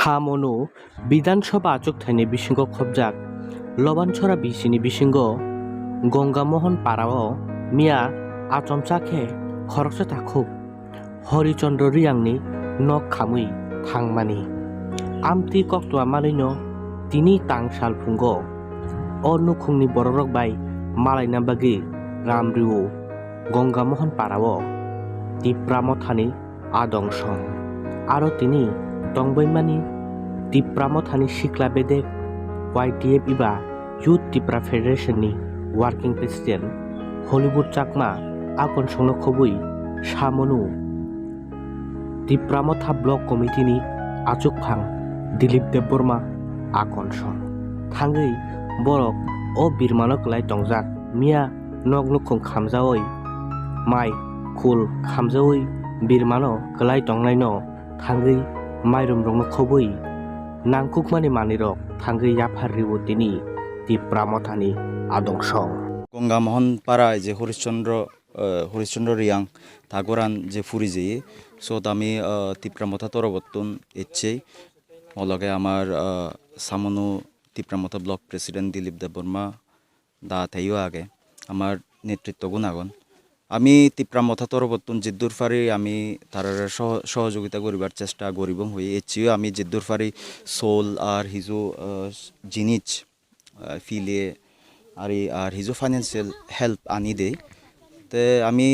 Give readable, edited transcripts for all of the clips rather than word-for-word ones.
সামনো বিধানসভা আচকথাইনি বিসিঙ্গ খবজাক লবানছড়া বিসিনি বিসিঙ্গ গঙ্গামোহন পাড়াও মিয়া আচমচাখে খরকসে থাকুক হরিচন্দ্র রিয়াংনি নখ খামুই থাংমানি আমতি কক্তয়া মালিনো তিনি তাং সালফুঙ্গ অ নুখুংনি বড়রক বাই মালাইনা বাগি রামরিউ গঙ্গামোহন পাড়াও তিপ্রামথানি আদংসং আরো তিনি টংবৈমানি তিপ্রামথানি सिख्ला बेदेक YTF इबा युथ तिप्रा फेडारेशननि वार्किं प्रेसिडेन्ट हलिउड चाकमा आकन संनो खबुई सामनु तिप्रामथा ब्लक कमिटिनि आचुकफां दिलीप देबबर्मा आकन सं थांगै बरक अ बिरमानो क्लाय तंजाक मिया नगनुखं खामजावै माइ कुल खामजावै बिरमानो क्लाय तंनायनो थांगै माइरम रंनो खबुई नांकुकमानि मानिरक थांगै याफारिउ तिनि तिप्रामथानि आदंसं गंगामोहन पारा जे हरिश्चंद्र रियां थागोरान जे फुरी जेये सो आमी तिप्रामथा तरबतन इच्छे अलगे आमार सामनु तिप्रामथा ब्लक प्रेसिडेंट दिलीप देबबर्मा दा थाइयो आगे आमार नेतृत्व गुणागन आमी तिप्रामथा तरबतन जिद्दुर फारि आमी तारार सहयोगिता करिबार चेष्टा करिबं हई एचियो आमी जिद्दुर फारि सोल आर हिजो जिनिस फिले आर हिजो फाइनेंशियल हेल्प आनी दे ते आमी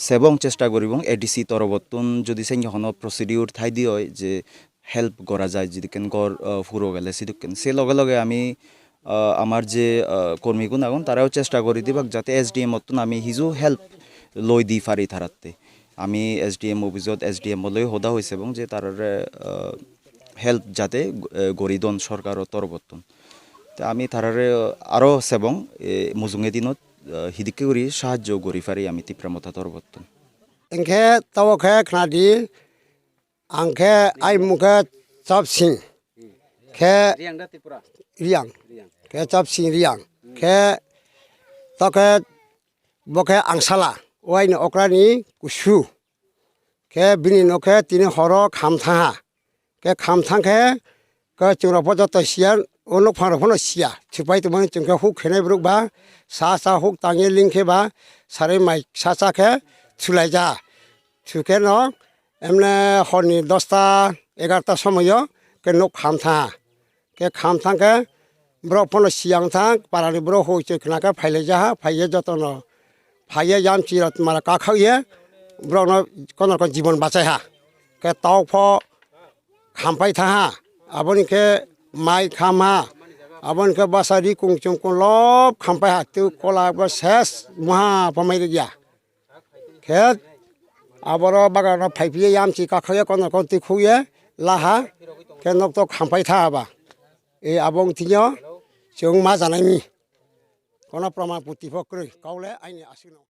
सेबं चेष्टा करिबं एडिसी तरबतन जदि सेंहनो प्रसिडिउर थाइ दिय जे हेल्प करा जाय जिदिकेन गर फुरो गेले सिदुकेन से लगे लगे आमी आमार जे कर्मीगुण आगन ताराও চেষ্টা করি দিবাক যাতে এসডিএম মতন আমি হিজো হেল্প লই দি পারি তারাতে আমি এসডিএম অভিযোগ এসডিএম লই হোদা হইছে এবং যে তারারে হেল্প যাতে গরিদন সরকার তরবতন তে আমি তারারে আরো সেবং মুজুঙে দিনত হিদিকে করি সাহায্য করি পারি আমি তিপ্রামথা তরবতন এনকে তাওকে খাদি আংকে আই মুকে চাপসিং খে রিয়াংদা Tripura Reang ke chap sing riang ke toke boke angsala wai ni okrani kusu ke bini noke tini horo khamtha ke khamthang ke chura pojo to sian onok pharo phono sia chupai to mani chungke hu khene bruk ba sa huk tangi lingke ba sare mai sa ke chulai ja chuke no emne honi 10টা 11টা সময়ও ke nok khamthang ke bro pono siang thang parani bro ho che khna ka phaile ja phaiye jotono phaiye jam chirat mara ka khaiye bro no kono kon জীবন বাঁচাই হা ke taw pho khampai tha ha aboni ke mai khama abon ke basari kungchung kon lob khampai ha tu kola ba ses muha pamai ya ke aboro bagano phaipiye jam chi ka khaiye kono kon ti khuye laha ke nok to khampai tha ba e abong tinyo जों मा जानायनि कोना प्रमाण पुतिफक्रै कावले आइनि आसिनो